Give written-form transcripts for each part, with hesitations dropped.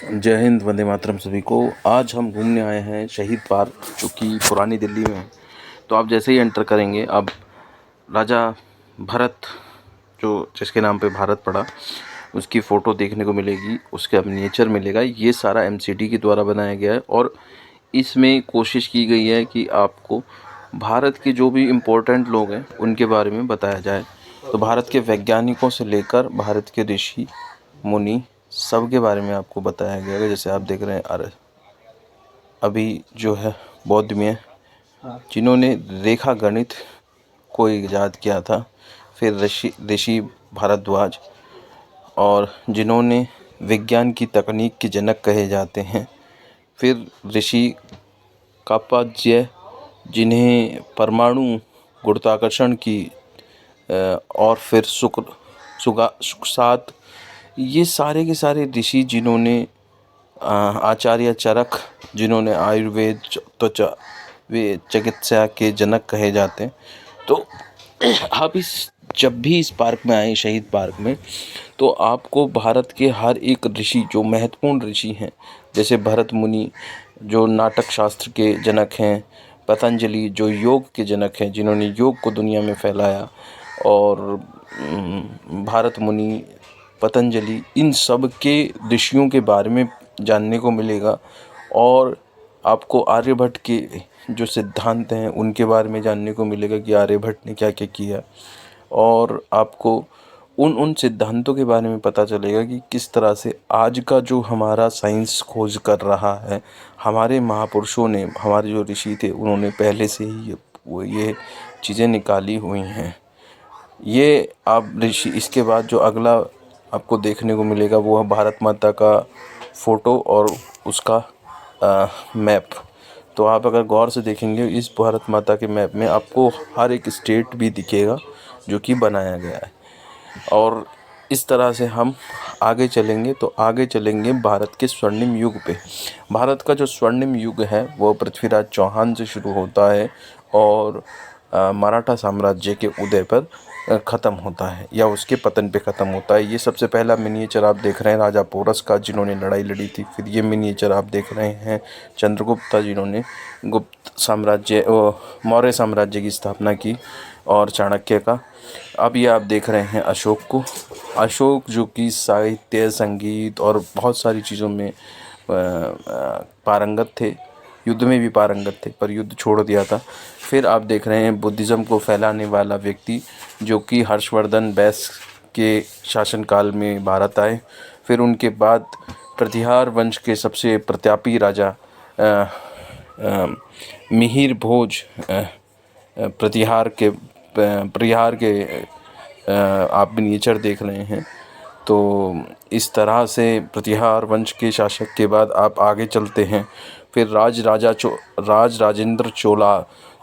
जय हिंद, वंदे मातरम सभी को। आज हम घूमने आए हैं शहीद पार्क, जो कि पुरानी दिल्ली में है। तो आप जैसे ही एंटर करेंगे, अब राजा भरत, जो जिसके नाम पे भारत पड़ा, उसकी फ़ोटो देखने को मिलेगी, उसका मिनिएचर मिलेगा। ये सारा एमसीडी के द्वारा बनाया गया है और इसमें कोशिश की गई है कि आपको भारत के जो भी इम्पोर्टेंट लोग हैं उनके बारे में बताया जाए। तो भारत के वैज्ञानिकों से लेकर भारत के ऋषि मुनि सब के बारे में आपको बताया गया है। जैसे आप देख रहे हैं, अभी जो है बौद्ध में जिन्होंने रेखा गणित को ईजाद किया था, फिर ऋषि भारद्वाज, और जिन्होंने विज्ञान की तकनीक के जनक कहे जाते हैं, फिर ऋषि कापाज्य, जिन्हें परमाणु गुरुत्वाकर्षण की और फिर सुकसात, ये सारे के सारे ऋषि, जिन्होंने आचार्य चरक, जिन्होंने आयुर्वेद त्वचा वे चिकित्सा के जनक कहे जाते हैं। तो आप जब भी इस पार्क में आए, शहीद पार्क में, तो आपको भारत के हर एक ऋषि, जो महत्वपूर्ण ऋषि हैं, जैसे भरत मुनि जो नाटक शास्त्र के जनक हैं, पतंजलि जो योग के जनक हैं, जिन्होंने योग को दुनिया में फैलाया, और भारत मुनि, पतंजलि, इन सब के ऋषियों के बारे में जानने को मिलेगा। और आपको आर्यभट्ट के जो सिद्धांत हैं उनके बारे में जानने को मिलेगा कि आर्यभट्ट ने क्या क्या किया, और आपको उन सिद्धांतों के बारे में पता चलेगा कि किस तरह से आज का जो हमारा साइंस खोज कर रहा है, हमारे महापुरुषों ने, हमारे जो ऋषि थे, उन्होंने पहले से ही ये चीज़ें निकाली हुई हैं। ये आप ऋषि, इसके बाद जो अगला आपको देखने को मिलेगा वो है भारत माता का फ़ोटो और उसका मैप। तो आप अगर गौर से देखेंगे, इस भारत माता के मैप में आपको हर एक स्टेट भी दिखेगा जो कि बनाया गया है। और इस तरह से हम आगे चलेंगे तो आगे चलेंगे भारत के स्वर्णिम युग पे। भारत का जो स्वर्णिम युग है वो पृथ्वीराज चौहान से शुरू होता है और मराठा साम्राज्य के उदय पर ख़त्म होता है, या उसके पतन पे ख़त्म होता है। ये सबसे पहला मिनिएचर आप देख रहे हैं राजा पोरस का, जिन्होंने लड़ाई लड़ी थी। फिर ये मिनिएचर आप देख रहे हैं चंद्रगुप्त, जिन्होंने गुप्त साम्राज्य, मौर्य साम्राज्य की स्थापना की, और चाणक्य का। अब ये आप देख रहे हैं अशोक को। अशोक जो कि साहित्य, संगीत और बहुत सारी चीज़ों में पारंगत थे, युद्ध में भी पारंगत थे, पर युद्ध छोड़ दिया था। फिर आप देख रहे हैं बुद्धिज़्म को फैलाने वाला व्यक्ति, जो कि हर्षवर्धन बैस के शासनकाल में भारत आए। फिर उनके बाद प्रतिहार वंश के सबसे प्रतापी राजा मिहिर भोज, परिहार के आप मिनिएचर देख रहे हैं। तो इस तरह से प्रतिहार वंश के शासक के बाद आप आगे चलते हैं। फिर राज राजेंद्र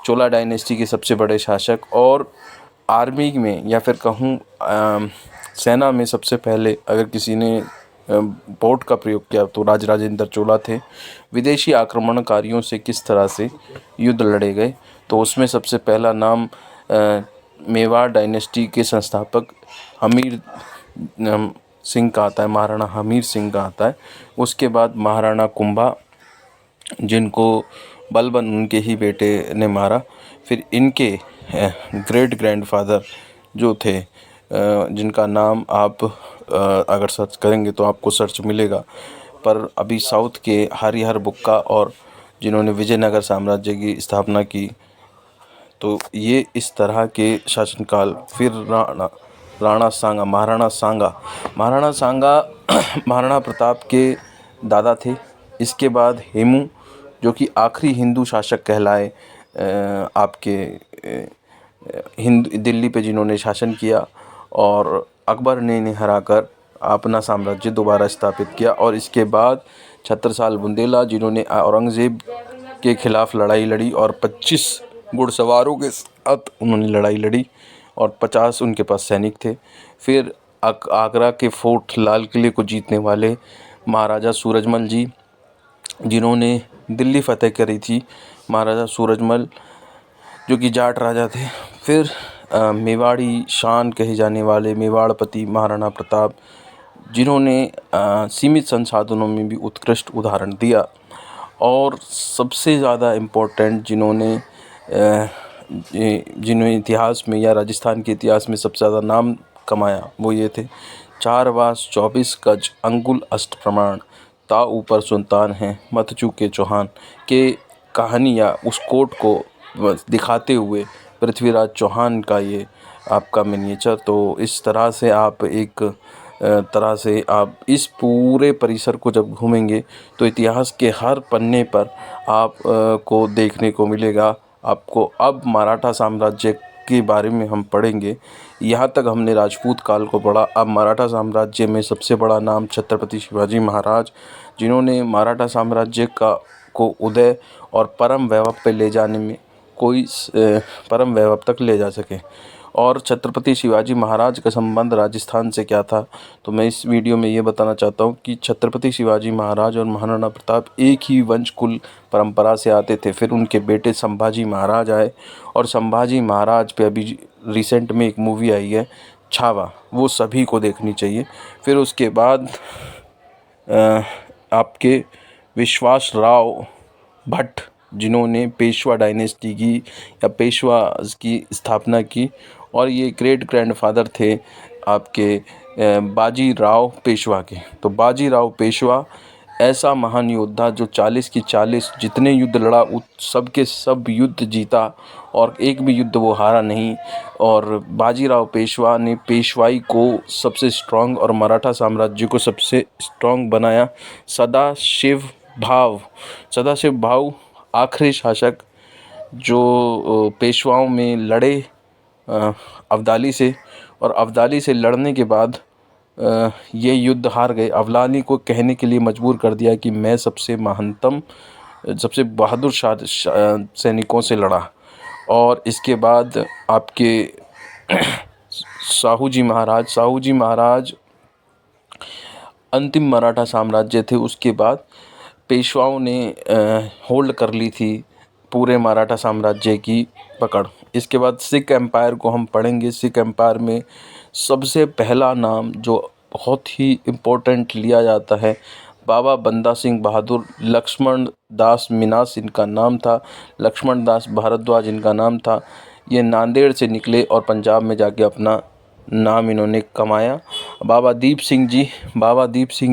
चोला डायनेस्टी के सबसे बड़े शासक, और आर्मी में, या फिर कहूँ सेना में, सबसे पहले अगर किसी ने बोट का प्रयोग किया तो राजेंद्र चोला थे। विदेशी आक्रमणकारियों से किस तरह से युद्ध लड़े गए, तो उसमें सबसे पहला नाम मेवाड़ डायनेस्टी के संस्थापक हमीर सिंह का आता है, महाराणा हमीर सिंह का आता है। उसके बाद महाराणा कुंभा, जिनको बलबन उनके ही बेटे ने मारा। फिर इनके ग्रेट ग्रैंडफादर जो थे, जिनका नाम आप अगर सर्च करेंगे तो आपको सर्च मिलेगा, पर अभी साउथ के हरिहर बुक्का, और जिन्होंने विजयनगर साम्राज्य की स्थापना की। तो ये इस तरह के शासनकाल। फिर महाराणा सांगा महाराणा प्रताप के दादा थे। इसके बाद हेमू, जो कि आखिरी हिंदू शासक कहलाए, आपके दिल्ली पे जिन्होंने शासन किया, और अकबर ने इन्हें हराकर अपना साम्राज्य दोबारा स्थापित किया। और इसके बाद छत्रसाल बुंदेला, जिन्होंने औरंगज़ेब के खिलाफ लड़ाई लड़ी, और 25 घुड़सवारों के साथ उन्होंने लड़ाई लड़ी, और 50 उनके पास सैनिक थे। फिर आगरा के फोर्ट लाल किले को जीतने वाले महाराजा सूरजमल जी, जिन्होंने दिल्ली फतेह करी थी, महाराजा सूरजमल, जो कि जाट राजा थे। फिर मेवाड़ी शान कहे जाने वाले मेवाड़पति महाराणा प्रताप, जिन्होंने सीमित संसाधनों में भी उत्कृष्ट उदाहरण दिया, और सबसे ज़्यादा इम्पोर्टेंट जिन्होंने इतिहास में या राजस्थान के इतिहास में सबसे ज़्यादा नाम कमाया वो ये थे। 4 बास 24 गज अंगुल अष्ट प्रमाण, ता ऊपर सुल्तान हैं मत चूके चौहान के कहानी या उस कोट को दिखाते हुए पृथ्वीराज चौहान का ये आपका मिनिएचर। तो इस तरह से आप इस पूरे परिसर को जब घूमेंगे तो इतिहास के हर पन्ने पर आप को देखने को मिलेगा। आपको अब मराठा साम्राज्य के बारे में हम पढ़ेंगे। यहाँ तक हमने राजपूत काल को पढ़ा, अब मराठा साम्राज्य में सबसे बड़ा नाम छत्रपति शिवाजी महाराज, जिन्होंने मराठा साम्राज्य को उदय और परम वैभव पे ले जाने में परम वैभव तक ले जा सके। और छत्रपति शिवाजी महाराज का संबंध राजस्थान से क्या था, तो मैं इस वीडियो में ये बताना चाहता हूँ कि छत्रपति शिवाजी महाराज और महाराणा प्रताप एक ही वंश कुल परंपरा से आते थे। फिर उनके बेटे संभाजी महाराज आए, और संभाजी महाराज पे अभी रिसेंट में एक मूवी आई है छावा, वो सभी को देखनी चाहिए। फिर उसके बाद आपके विश्वास राव भट्ट, जिन्होंने पेशवा डायनेस्टी की या पेशवा की स्थापना की, और ये ग्रेट ग्रैंडफादर थे आपके बाजी राव पेशवा के। तो बाजी राव पेशवा ऐसा महान योद्धा जो 40 की 40 जितने युद्ध लड़ा सब के सब युद्ध जीता, और एक भी युद्ध वो हारा नहीं। और बाजीराव पेशवा ने पेशवाई को सबसे स्ट्रॉन्ग और मराठा साम्राज्य को सबसे स्ट्रॉन्ग बनाया। सदाशिव भाव आखिरी शासक जो पेशवाओं में लड़े अब्दाली से, और अब्दाली से लड़ने के बाद ये युद्ध हार गए। अब्दाली को कहने के लिए मजबूर कर दिया कि मैं सबसे महानतम सबसे बहादुर सैनिकों से लड़ा। और इसके बाद आपके साहू जी महाराज अंतिम मराठा साम्राज्य थे। उसके बाद पेशवाओं ने होल्ड कर ली थी पूरे मराठा साम्राज्य की पकड़। इसके बाद सिख एम्पायर को हम पढ़ेंगे। सिख एम्पायर में सबसे पहला नाम जो बहुत ही इम्पोर्टेंट लिया जाता है, बाबा बंदा सिंह बहादुर। लक्ष्मण दास मिनास इनका नाम था, लक्ष्मण दास भारद्वाज इनका नाम था। ये नांदेड़ से निकले और पंजाब में जाके अपना नाम इन्होंने कमाया। बाबा दीप सिंह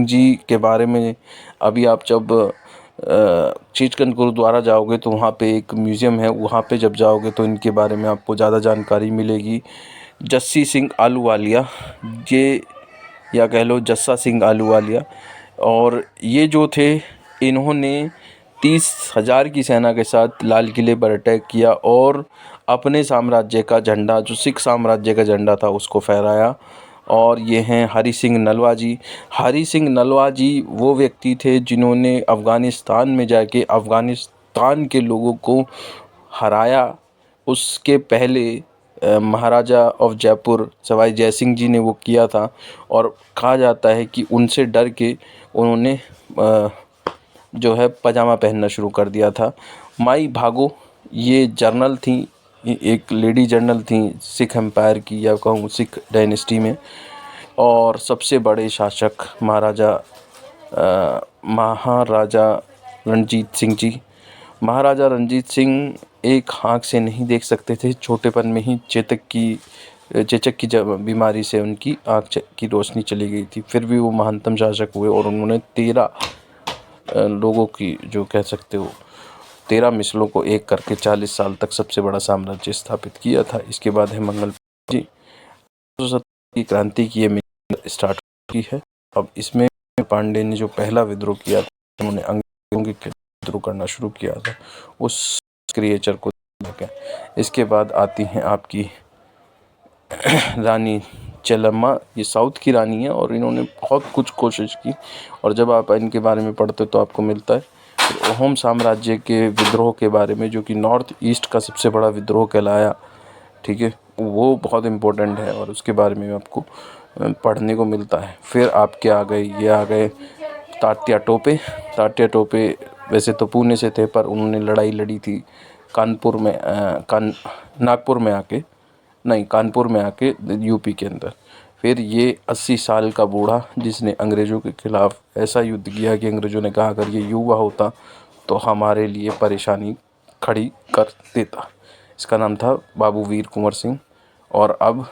जी के बारे में अभी आप जब चीचगंज गुरुद्वारा जाओगे तो वहाँ पे एक म्यूज़ियम है, वहाँ पे जब जाओगे तो इनके बारे में आपको ज़्यादा जानकारी मिलेगी। जस्सी सिंह आलूवालिया, ये या कह लो जस्सा सिंह आलूवालिया, और ये जो थे इन्होंने 30,000 की सेना के साथ लाल किले पर अटैक किया और अपने साम्राज्य का झंडा, जो सिख साम्राज्य का झंडा था, उसको फहराया। और ये हैं हरी सिंह नलवा जी वो व्यक्ति थे जिन्होंने अफ़गानिस्तान में जाके अफ़गानिस्तान के लोगों को हराया। उसके पहले महाराजा ऑफ जयपुर सवाई जय सिंह जी ने वो किया था, और कहा जाता है कि उनसे डर के उन्होंने जो है पजामा पहनना शुरू कर दिया था। माई भागो ये जनरल थी, एक लेडी जनरल थी सिख एम्पायर की या कहूँ सिख डायनेस्टी में। और सबसे बड़े शासक महाराजा रणजीत सिंह जी। महाराजा रणजीत सिंह एक आँख से नहीं देख सकते थे, छोटेपन में ही चेचक की बीमारी से उनकी आँख की रोशनी चली गई थी। फिर भी वो महानतम शासक हुए और उन्होंने 13 लोगों की जो कह सकते हो 13 मिसलों को एक करके 40 साल तक सबसे बड़ा साम्राज्य स्थापित किया था। इसके बाद है मंगल जी की क्रांति की ये स्टार्ट की है। अब इसमें पांडे ने जो पहला विद्रोह किया था, उन्होंने अंग्रेजों के विद्रोह करना शुरू किया था उस क्रिएचर को लेकर। इसके बाद आती हैं आपकी रानी चेलम्मा, ये साउथ की रानी है और इन्होंने बहुत कुछ कोशिश की, और जब आप इनके बारे में पढ़ते तो आपको मिलता है। फिर अहोम साम्राज्य के विद्रोह के बारे में, जो कि नॉर्थ ईस्ट का सबसे बड़ा विद्रोह कहलाया, ठीक है, वो बहुत इम्पोर्टेंट है और उसके बारे में आपको पढ़ने को मिलता है। फिर आपके आ गए तात्या टोपे वैसे तो पुणे से थे, पर उन्होंने लड़ाई लड़ी थी कानपुर में आके यूपी के अंदर। फिर ये 80 साल का बूढ़ा जिसने अंग्रेज़ों के ख़िलाफ़ ऐसा युद्ध किया कि अंग्रेज़ों ने कहा अगर ये युवा होता तो हमारे लिए परेशानी खड़ी कर देता। इसका नाम था बाबू वीर कुंवर सिंह। और अब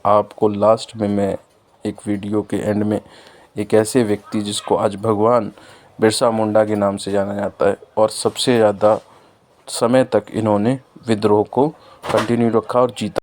आपको लास्ट में मैं एक वीडियो के एंड में एक ऐसे व्यक्ति जिसको आज भगवान बिरसा मुंडा के नाम से जाना जाता है और सबसे ज़्यादा समय तक इन्होंने विद्रोह को कंटिन्यू रखा और जीता।